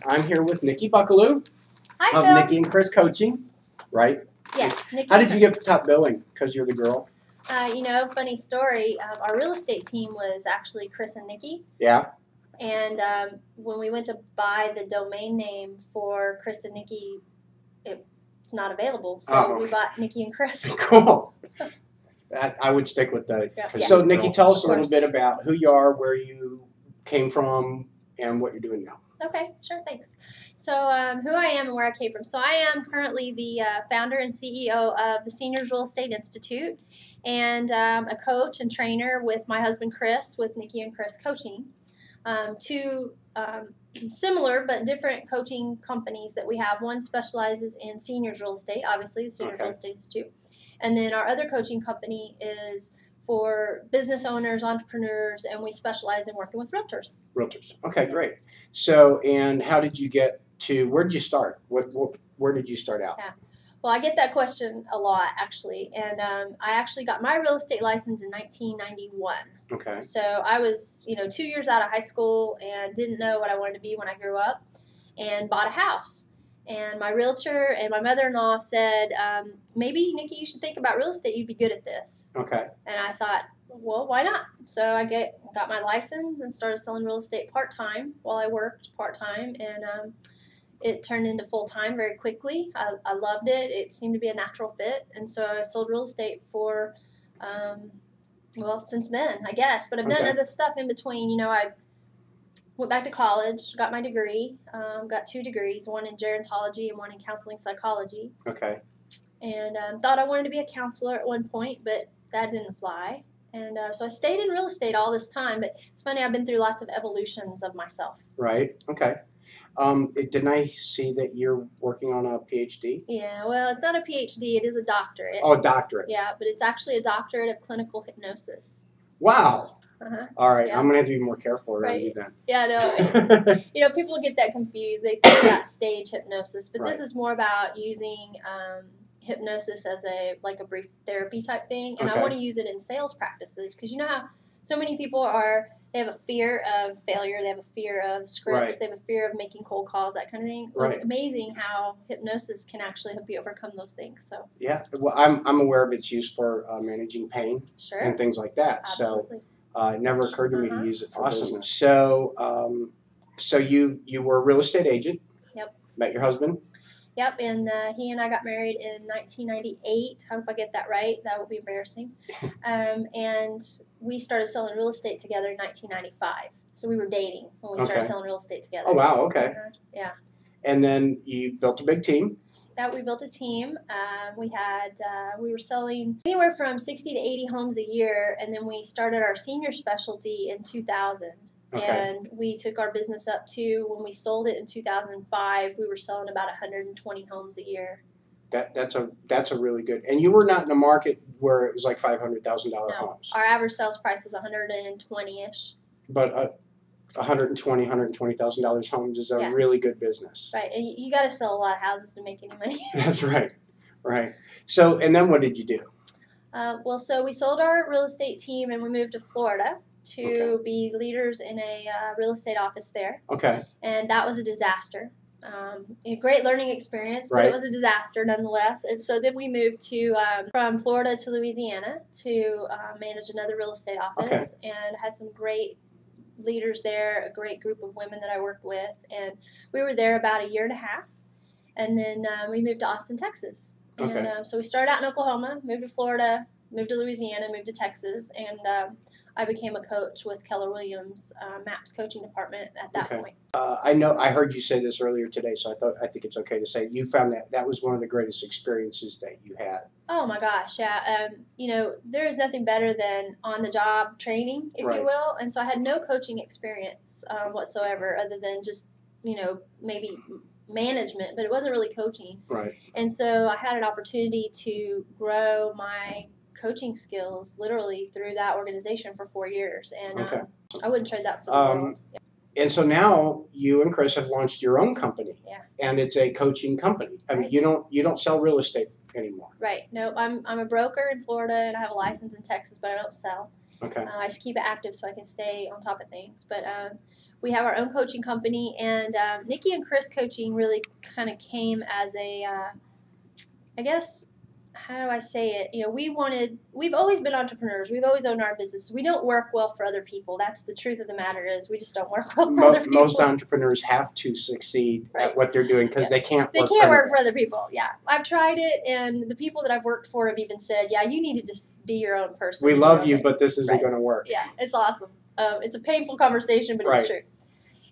I'm here with Nikki Buckelew Hi, of Phil. Nikki and Chris Coaching, right? Yes, Nikki. How did you get top billing? Because you're the girl. Funny story. Our real estate team was actually Chris and Nikki. Yeah. And when we went to buy the domain name for Chris and Nikki, it's not available. So we bought Nikki and Chris. Cool. I would stick with that. Yeah. So, Nikki, tell us a little bit about who you are, where you came from, and what you're doing now. Okay, sure, thanks. So who I am and where I came from. So I am currently the founder and CEO of the Seniors Real Estate Institute, and a coach and trainer with my husband Chris with Nikki and Chris Coaching. Two similar but different coaching companies that we have. One specializes in seniors real estate, obviously, the Seniors Real Estate Institute. And then our other coaching company is for business owners, entrepreneurs, and we specialize in working with realtors. Realtors. Okay, great. So, and how did you get to, where did you start? Where did you start out? Yeah. Well, I get that question a lot, actually. And I actually got my real estate license in 1991. Okay. So I was, 2 years out of high school and didn't know what I wanted to be when I grew up, and bought a house. And my realtor and my mother-in-law said, maybe, Nikki, you should think about real estate. You'd be good at this. Okay. And I thought, well, why not? So I got my license and started selling real estate part-time while I worked part-time. And it turned into full-time very quickly. I loved it. It seemed to be a natural fit. And so I sold real estate for, since then, I guess. But I've done other stuff in between. I went back to college, got my degree, got 2 degrees, one in gerontology and one in counseling psychology. Okay. And thought I wanted to be a counselor at one point, but that didn't fly. And so I stayed in real estate all this time. But it's funny, I've been through lots of evolutions of myself. Right. Okay. Didn't I see that you're working on a PhD? Yeah, well, it's not a PhD. It is a doctorate. Oh, a doctorate. Yeah, but it's actually a doctorate of clinical hypnosis. Wow. Uh-huh. All right, yeah. I'm going to have to be more careful around you then. Yeah, no. People get that confused. They think about stage hypnosis, but this is more about using hypnosis as a brief therapy type thing. And I want to use it in sales practices because you know how so many people they have a fear of failure, they have a fear of scripts, they have a fear of making cold calls, that kind of thing. Well, it's amazing how hypnosis can actually help you overcome those things. So yeah, well, I'm aware of its use for managing pain and things like that. Absolutely. So it never occurred to me to use it for business. So so you were a real estate agent. Yep. Met your husband. Yep, and he and I got married in 1998. I hope I get that right. That would be embarrassing. And we started selling real estate together in 1995. So we were dating when we started selling real estate together. Oh, wow, okay. Yeah. And then you built a big team. Yeah, we built a team. We were selling anywhere from 60 to 80 homes a year, and then we started our senior specialty in 2000. And we took our business up to, when we sold it in 2005, we were selling about 120 homes a year. That's a really good. And you were not in a market where it was like $500,000 homes. Our average sales price was 120-ish. But $120,000 homes is a really good business. Right, and you got to sell a lot of houses to make any money. That's right, right. So, and then what did you do? So we sold our real estate team and we moved to Florida to be leaders in a real estate office there. Okay. And that was a disaster. A great learning experience, but it was a disaster nonetheless. And so then we moved to from Florida to Louisiana to manage another real estate office, and had some great leaders there, a great group of women that I worked with, and we were there about 1.5 years, and then we moved to Austin, Texas. And so we started out in Oklahoma, moved to Florida, moved to Louisiana, moved to Texas, and I became a coach with Keller Williams MAPS coaching department at that point. I heard you say this earlier today, so I think it's okay to say you found that was one of the greatest experiences that you had. Oh my gosh, yeah. There is nothing better than on-the-job training, if you will. And so I had no coaching experience whatsoever, other than just maybe management, but it wasn't really coaching. Right. And so I had an opportunity to grow my coaching skills literally through that organization for 4 years, and I wouldn't trade that for the world. And so now you and Chris have launched your own company, and it's a coaching company. I mean, you don't sell real estate anymore. Right. No, I'm a broker in Florida, and I have a license in Texas, but I don't sell. Okay. I just keep it active so I can stay on top of things. But we have our own coaching company, and Nikki and Chris coaching really kind of came as a, I guess, how do I say it? You know, we've always been entrepreneurs. We've always owned our business. We don't work well for other people. That's the truth of the matter is we just don't work well for other people. Most entrepreneurs have to succeed at what they're doing because they can't work for other people. Yeah. I've tried it, and the people that I've worked for have even said, yeah, you need to just be your own person. We love you, but this isn't going to work. Yeah, it's awesome. It's a painful conversation, but it's true.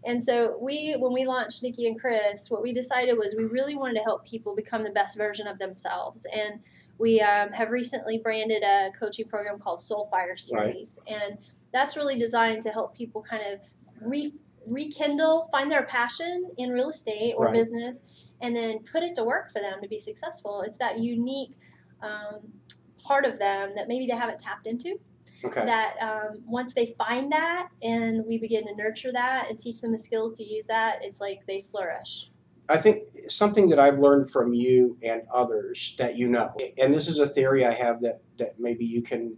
And so when we launched Nikki and Chris, what we decided was we really wanted to help people become the best version of themselves. And we have recently branded a coaching program called Soul Fire Series. Right. And that's really designed to help people kind of rekindle, find their passion in real estate or business, and then put it to work for them to be successful. It's that unique part of them that maybe they haven't tapped into. Okay. That once they find that and we begin to nurture that and teach them the skills to use that, it's like they flourish. I think something that I've learned from you and others that you know, and this is a theory I have that maybe you can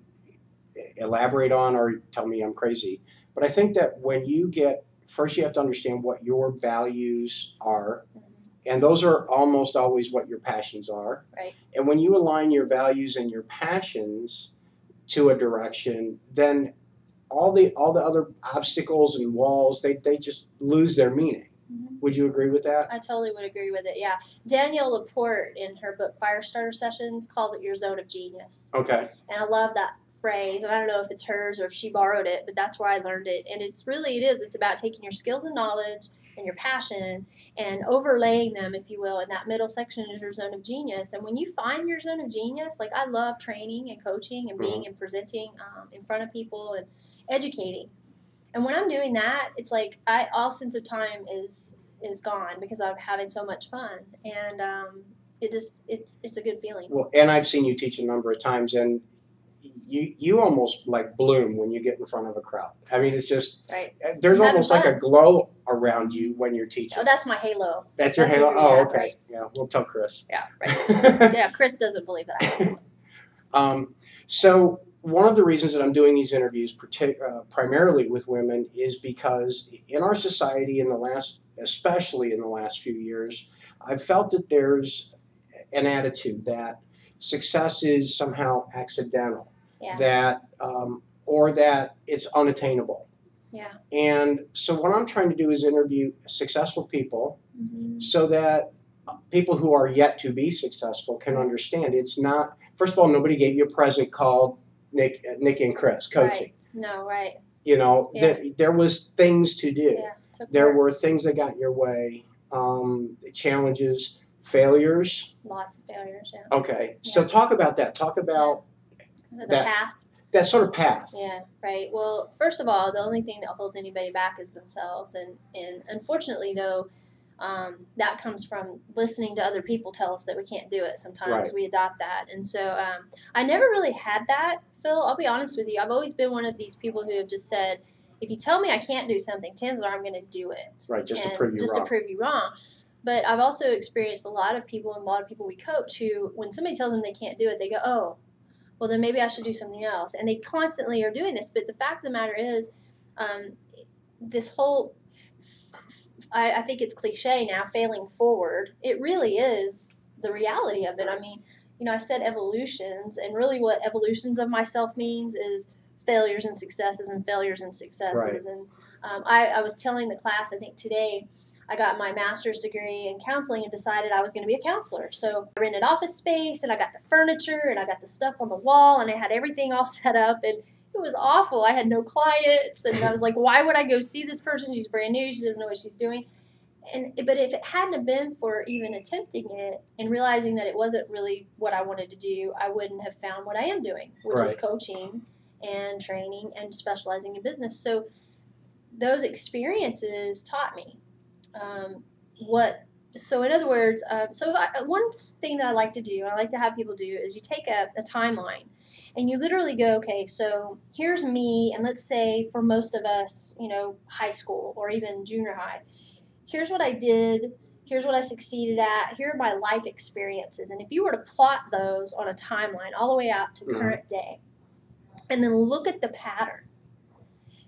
elaborate on or tell me I'm crazy, but I think that when you first you have to understand what your values are, and those are almost always what your passions are. Right. And when you align your values and your passions to a direction, then all the other obstacles and walls, they just lose their meaning. Mm-hmm. Would you agree with that? I totally would agree with it, yeah. Danielle Laporte, in her book Firestarter Sessions, calls it your zone of genius. Okay. And I love that phrase, and I don't know if it's hers or if she borrowed it, but that's where I learned it. And it's about taking your skills and knowledge and your passion and overlaying them, if you will, in that middle section is your zone of genius. And when you find your zone of genius, like I love training and coaching and being and presenting in front of people and educating. And when I'm doing that, it's like all sense of time is gone because I'm having so much fun. And it's a good feeling. Well, and I've seen you teach a number of times, and you almost like bloom when you get in front of a crowd. I mean, it's just there's almost like a glow around you when you're teaching. Oh, that's my halo. That's your halo? Oh, okay. Right. Yeah, we'll tell Chris. Yeah, right. Yeah, Chris doesn't believe that I have halo. So one of the reasons that I'm doing these interviews primarily with women is because in our society especially in the last few years, I've felt that there's an attitude that success is somehow accidental. Yeah. That or that it's unattainable. Yeah. And so what I'm trying to do is interview successful people so that people who are yet to be successful can understand it's not, first of all, nobody gave you a present called Nikki and Chris coaching. Right. No, right. You know, there was things to do. Yeah. There were things that got in your way, challenges, failures. Lots of failures, yeah. Okay. Yeah. So talk about that. Talk about the path. That sort of path. Yeah, right. Well, first of all, the only thing that holds anybody back is themselves. And unfortunately, though, that comes from listening to other people tell us that we can't do it. Sometimes we adopt that. And so I never really had that, Phil. I'll be honest with you. I've always been one of these people who have just said, if you tell me I can't do something, chances are I'm going to do it. Right, just to prove you wrong. But I've also experienced a lot of people we coach who, when somebody tells them they can't do it, they go, oh, well, then maybe I should do something else. And they constantly are doing this. But the fact of the matter is, this whole, I think it's cliche now, failing forward, it really is the reality of it. I mean, you know, I said evolutions, and really what evolutions of myself means is failures and successes and failures and successes. Right. And I was telling the class, I think today, I got my master's degree in counseling and decided I was going to be a counselor. So I rented office space, and I got the furniture, and I got the stuff on the wall, and I had everything all set up, and it was awful. I had no clients, and I was like, why would I go see this person? She's brand new. She doesn't know what she's doing. But if it hadn't have been for even attempting it and realizing that it wasn't really what I wanted to do, I wouldn't have found what I am doing, which is coaching and training and specializing in business. So those experiences taught me so in other words, one thing that I like to do, I like to have people do, is you take a timeline and you literally go, okay, so here's me, and let's say for most of us, you know, high school or even junior high, here's what I did, here's what I succeeded at, here are my life experiences. And if you were to plot those on a timeline all the way out to current day, and then look at the pattern.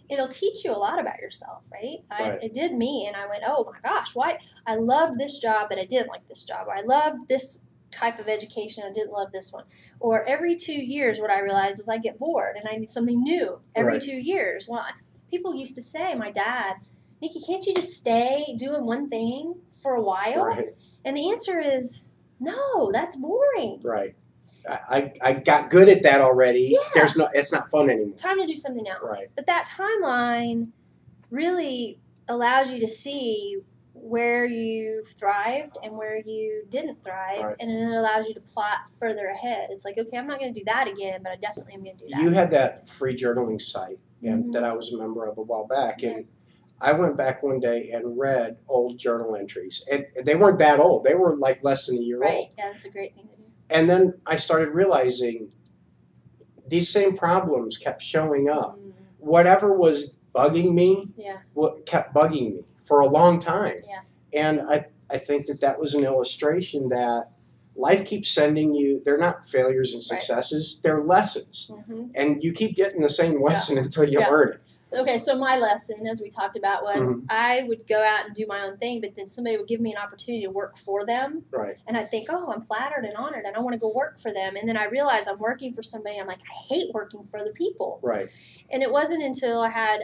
It'll teach you a lot about yourself, right? It did me, and I went, oh my gosh, why? I loved this job, but I didn't like this job. Or I loved this type of education, I didn't love this one. Or every 2 years, what I realized was I get bored, and I need something new every 2 years. Well, people used to say, my dad, Nikki, can't you just stay doing one thing for a while? Right. And the answer is, no, that's boring. Right. I got good at that already. Yeah. It's not fun anymore. Time to do something else. Right. But that timeline really allows you to see where you thrived and where you didn't thrive, and then it allows you to plot further ahead. It's like, okay, I'm not going to do that again, but I definitely am going to do that. You had that free journaling site that I was a member of a while back, and I went back one day and read old journal entries, and they weren't that old. They were like less than a year old. Right. Yeah, that's a great thing to do. And then I started realizing these same problems kept showing up. Whatever was bugging me, what kept bugging me for a long time. Yeah. And I think that was an illustration that life keeps sending you, they're not failures and successes, they're lessons. And you keep getting the same lesson until you learn it. Okay, so my lesson, as we talked about, was I would go out and do my own thing, but then somebody would give me an opportunity to work for them. Right. And I'd think, oh, I'm flattered and honored, and I want to go work for them. And then I realized I'm working for somebody. I'm like, I hate working for other people. Right. And it wasn't until I had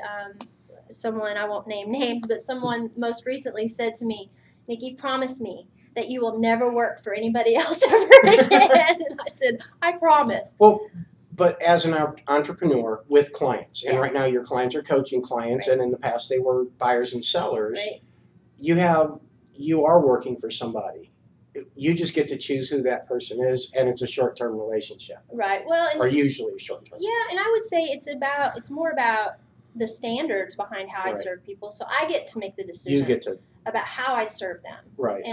someone, I won't name names, but someone most recently said to me, Nikki, promise me that you will never work for anybody else ever again. And I said, I promise. Well, but as an entrepreneur with clients, and right now your clients are coaching clients, and in the past they were buyers and sellers, you are working for somebody. You just get to choose who that person is, and it's a short-term relationship. Right. Well, or usually a short-term. Yeah, and I would say it's more about the standards behind how I serve people. So I get to make the decision about how I serve them. Right.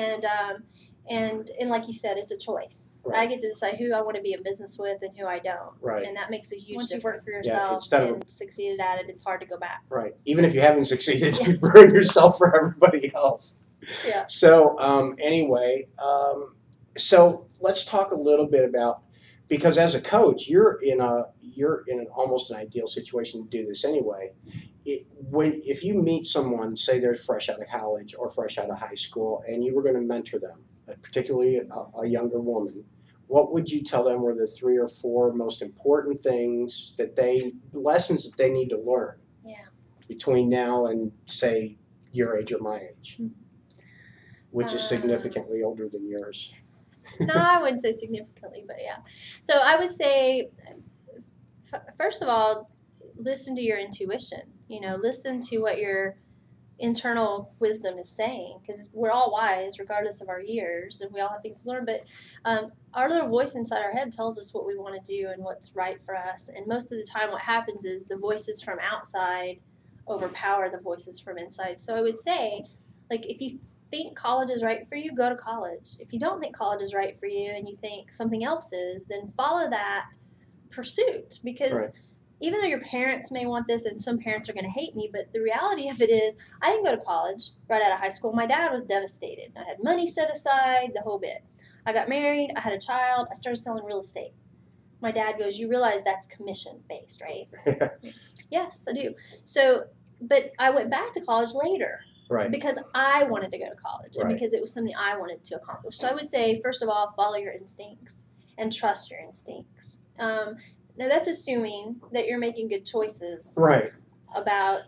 And like you said, it's a choice. Right. I get to decide who I want to be in business with and who I don't. Right. And that makes a huge difference. Once you work for yourself and succeeded at it, it's hard to go back. Right. Even if you haven't succeeded, you burn yourself for everybody else. Yeah. So anyway, so let's talk a little bit about, because as a coach, you're in an almost an ideal situation to do this anyway. If you meet someone, say they're fresh out of college or fresh out of high school, and you were going to mentor them, particularly a younger woman, what would you tell them were the 3 or 4 most important things lessons that they need to learn between now and, say, your age or my age, which is significantly older than yours? No, I wouldn't say significantly, but yeah. So I would say, first of all, listen to your intuition. Listen to what your internal wisdom is saying, because we're all wise regardless of our years, and we all have things to learn, but our little voice inside our head tells us what we want to do and what's right for us. And most of the time what happens is the voices from outside overpower the voices from inside. So I would say, like, if you think college is right for you, go to college. If you don't think college is right for you and you think something else is, then follow that pursuit, because even though your parents may want this, and some parents are going to hate me, but the reality of it is I didn't go to college right out of high school. My dad was devastated. I had money set aside, the whole bit. I got married. I had a child. I started selling real estate. My dad goes, you realize that's commission-based, right? Yes, I do. So, but I went back to college later. Right. Because I wanted to go to college, and because it was something I wanted to accomplish. So I would say, first of all, follow your instincts and trust your instincts. Now, that's assuming that you're making good choices about,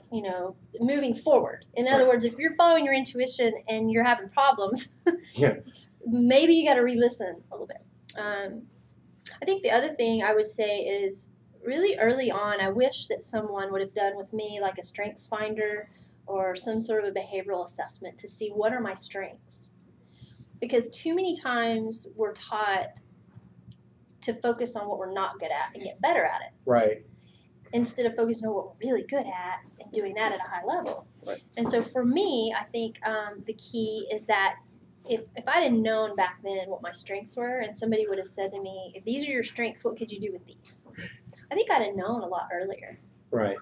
moving forward. In other words, if you're following your intuition and you're having problems, maybe you got to re-listen a little bit. I think the other thing I would say is really early on, I wish that someone would have done with me like a strengths finder or some sort of a behavioral assessment to see what are my strengths. Because too many times we're taught to focus on what we're not good at and get better at it. Right. Instead of focusing on what we're really good at and doing that at a high level. Right. And so for me, I think the key is that if I'd have known back then what my strengths were, and somebody would have said to me, if these are your strengths, what could you do with these? I think I'd have known a lot earlier. Right.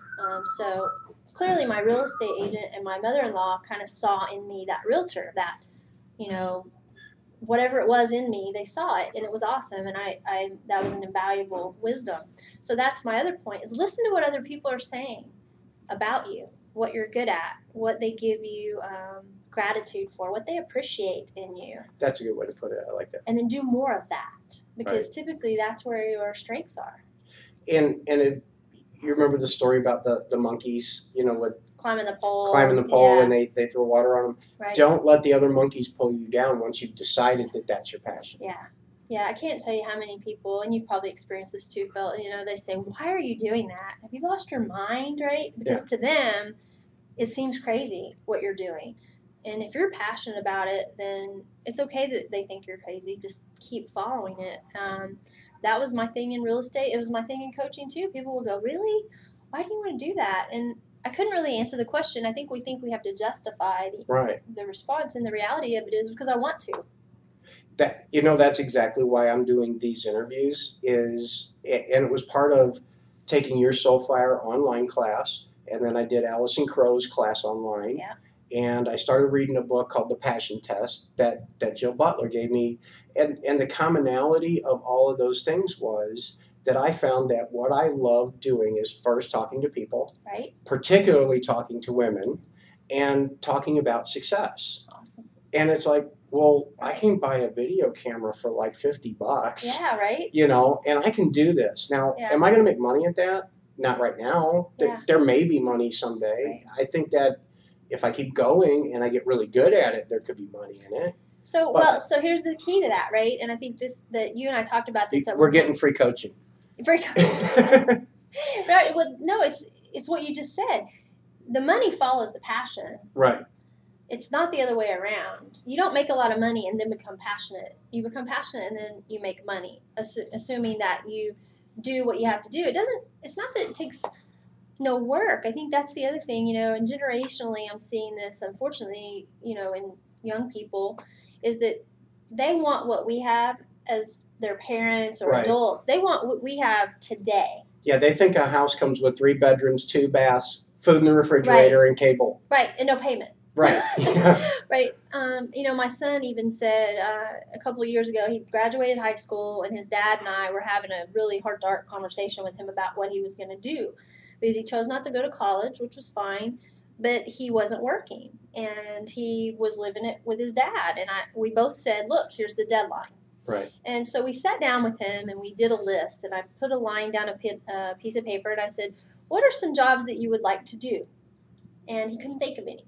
So clearly my real estate agent and my mother-in-law kind of saw in me that realtor, that, whatever it was in me, they saw it, and it was awesome, and I that was an invaluable wisdom. So that's my other point, is listen to what other people are saying about you, what you're good at, what they give you gratitude for, what they appreciate in you. That's a good way to put it. I like that. And then do more of that, because typically that's where your strengths are. And you remember the story about the monkeys, with climbing the pole, and they throw water on them. Right. Don't let the other monkeys pull you down once you've decided that that's your passion. Yeah, I can't tell you how many people, and you've probably experienced this too, Phil, they say, why are you doing that? Have you lost your mind, right? Because to them, it seems crazy what you're doing. And if you're passionate about it, then it's okay that they think you're crazy. Just keep following it. That was my thing in real estate. It was my thing in coaching too. People will go, really? Why do you want to do that? And I couldn't really answer the question. I think we have to justify the response, and the reality of it is because I want to. That's exactly why I'm doing these interviews, and it was part of taking your Soulfire online class, and then I did Allison Crow's class online. Yeah. And I started reading a book called The Passion Test that Jill Butler gave me. And the commonality of all of those things was that I found that what I love doing is first talking to people, particularly talking to women, and talking about success. Awesome. And it's like, well, I can buy a video camera for like $50. Yeah, right. And I can do this. Now, am I going to make money at that? Not right now. Yeah. There may be money someday. Right. I think that if I keep going and I get really good at it, there could be money in it. So here's the key to that, right? And I think that you and I talked about this. We're getting free coaching. Free coaching. Right. Well, no, it's what you just said. The money follows the passion. Right. It's not the other way around. You don't make a lot of money and then become passionate. You become passionate and then you make money, assuming that you do what you have to do. It's not that it takes no work. I think that's the other thing, and generationally I'm seeing this, unfortunately, in young people, is that they want what we have as their parents or adults. They want what we have today. Yeah, they think a house comes with 3 bedrooms, 2 baths, food in the refrigerator, and cable. Right, and no payment. Right. Right. My son even said a couple of years ago, he graduated high school, and his dad and I were having a really heart-to-heart conversation with him about what he was going to do. Because he chose not to go to college, which was fine, but he wasn't working, and he was living it with his dad. And we both said, look, here's the deadline. Right. And so we sat down with him, and we did a list, and I put a line down a piece of paper, and I said, what are some jobs that you would like to do? And he couldn't think of any.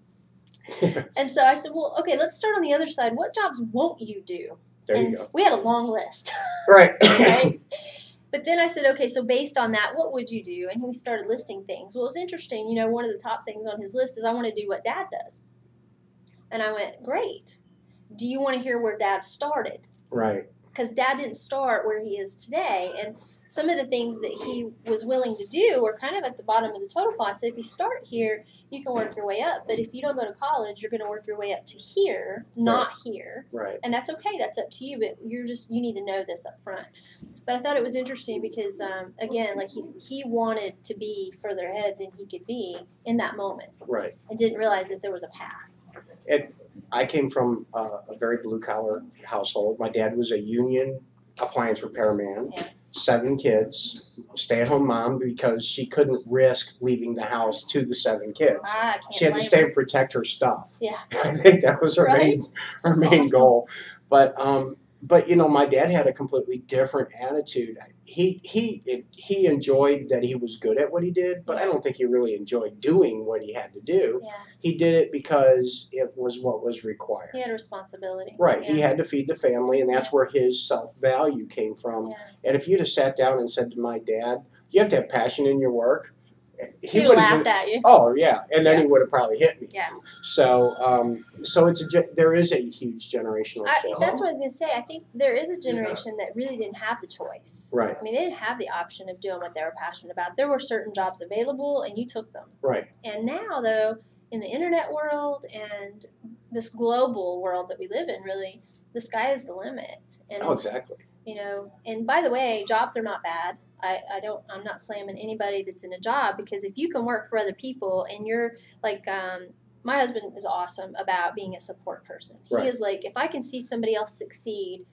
And so I said, well, okay, let's start on the other side. What jobs won't you do? You go. We had a long list. Right. Right? But then I said, okay, so based on that, what would you do? And we started listing things. Well, it was interesting. One of the top things on his list is I want to do what Dad does. And I went, great. Do you want to hear where Dad started? Right. Because Dad didn't start where he is today. And some of the things that he was willing to do were kind of at the bottom of the totem pole. I said, if you start here, you can work your way up. But if you don't go to college, you're going to work your way up to here, not here. Right. And that's okay. That's up to you. But you need to know this up front. But I thought it was interesting because, again, like he wanted to be further ahead than he could be in that moment. Right. And didn't realize that there was a path. I came from a very blue-collar household. My dad was a union appliance repairman. Yeah. 7 kids, stay-at-home mom because she couldn't risk leaving the house to the 7 kids. She had to stay and protect her stuff. Yeah. I think that was her main awesome. goal. But my dad had a completely different attitude. He enjoyed that he was good at what he did, but I don't think he really enjoyed doing what he had to do. Yeah. He did it because it was what was required. He had a responsibility. Right. Yeah. He had to feed the family, and that's where his self-value came from. Yeah. And if you'd have sat down and said to my dad, you have to have passion in your work, he would have laughed at you. Oh, yeah. And then he would have probably hit me. Yeah. So there is a huge generational shift. That's what I was going to say. I think there is a generation that really didn't have the choice. Right. I mean, they didn't have the option of doing what they were passionate about. There were certain jobs available, and you took them. Right. And now, though, in the internet world and this global world that we live in, really, the sky is the limit. And exactly. And by the way, jobs are not bad. I'm not slamming anybody that's in a job, because if you can work for other people and you're like my husband is awesome about being a support person. He is like, if I can see somebody else succeed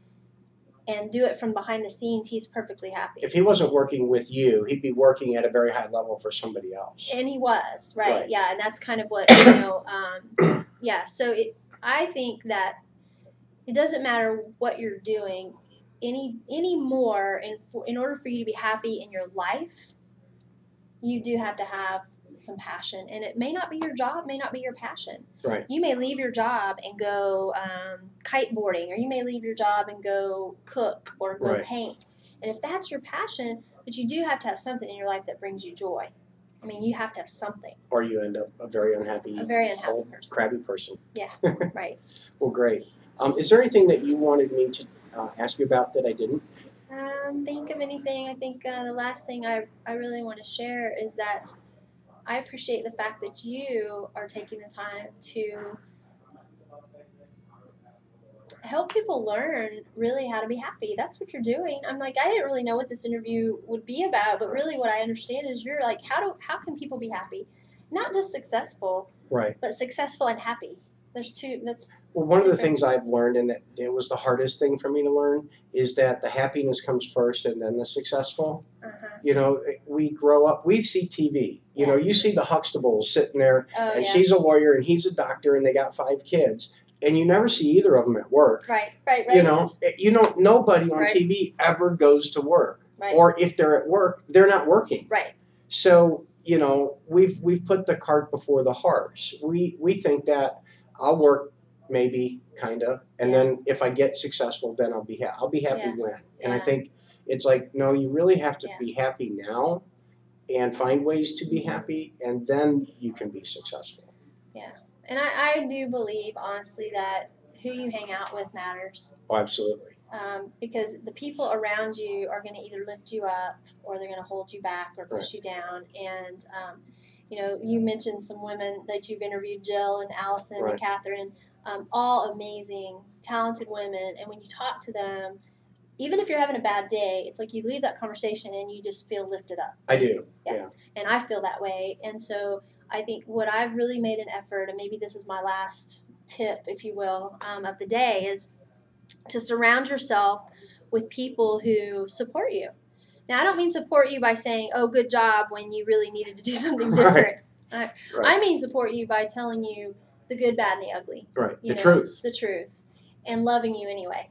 and do it from behind the scenes, he's perfectly happy. If he wasn't working with you, he'd be working at a very high level for somebody else. And he was, right. Yeah, and that's kind of what, yeah, so I think that it doesn't matter what you're doing anymore, in order for you to be happy in your life, you do have to have some passion, and it may not be your job, may not be your passion. Right. You may leave your job and go kiteboarding, or you may leave your job and go cook or go paint. And if that's your passion, but you do have to have something in your life that brings you joy. I mean, you have to have something. Or you end up a very unhappy person. Crabby person. Yeah, right. Well, great. Is there anything that you wanted me to ask you about that I didn't? Think of anything. I think the last thing I really want to share is that I appreciate the fact that you are taking the time to help people learn really how to be happy. That's what you're doing. I'm like, I didn't really know what this interview would be about, but really what I understand is you're like, how can people be happy? Not just successful, but successful and happy. There's two. Well, one of the things I've learned, and that it was the hardest thing for me to learn, is that the happiness comes first and then the successful. You know, we grow up, we see TV. You know, you see the Huxtables sitting there, and she's a lawyer and he's a doctor, and they got 5 kids, and you never see either of them at work. Right. You know, nobody on TV ever goes to work, or if they're at work, they're not working. So, you know, we've put the cart before the horse. We think that I'll work maybe, kind of, and then if I get successful, then I'll be happy when. And I think it's like, no, you really have to be happy now and find ways to be happy, and then you can be successful. Yeah. And I do believe, honestly, that who you hang out with matters. Oh, absolutely. Because the people around you are going to either lift you up, or they're going to hold you back or push you down. And you know, you mentioned some women that you've interviewed, Jill and Allison and Catherine, all amazing, talented women. And when you talk to them, even if you're having a bad day, it's like you leave that conversation and you just feel lifted up. I do, yeah. And I feel that way. And so I think what I've really made an effort, and maybe this is my last tip, if you will, of the day, is to surround yourself with people who support you. Now, I don't mean support you by saying, oh, good job, when you really needed to do something different. I mean support you by telling you the good, bad, and the ugly. The truth. The truth. And loving you anyway.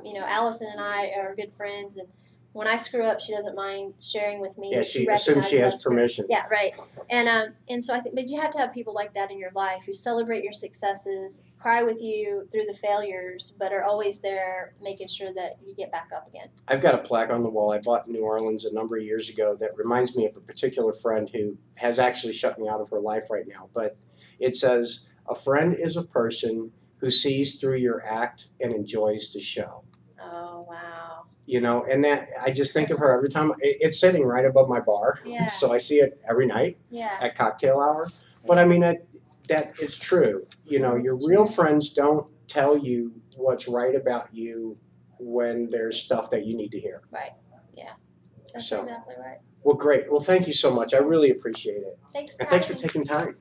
You know, Allison and I are good friends, and when I screw up, she doesn't mind sharing with me. Yeah, she assumes she has permission. Yeah, right. And so I think, but you have to have people like that in your life who celebrate your successes, cry with you through the failures, but are always there making sure that you get back up again. I've got a plaque on the wall I bought in New Orleans a number of years ago that reminds me of a particular friend who has actually shut me out of her life right now. But it says, a friend is a person who sees through your act and enjoys to show. Oh, wow. You know, and that I just think of her every time. It's sitting right above my bar, so I see it every night at cocktail hour. But I mean, that it's true. You know, your real friends don't tell you what's right about you when there's stuff that you need to hear. Right. Yeah. That's exactly right. Well, great. Well, thank you so much. I really appreciate it. Thanks. And thanks for taking time.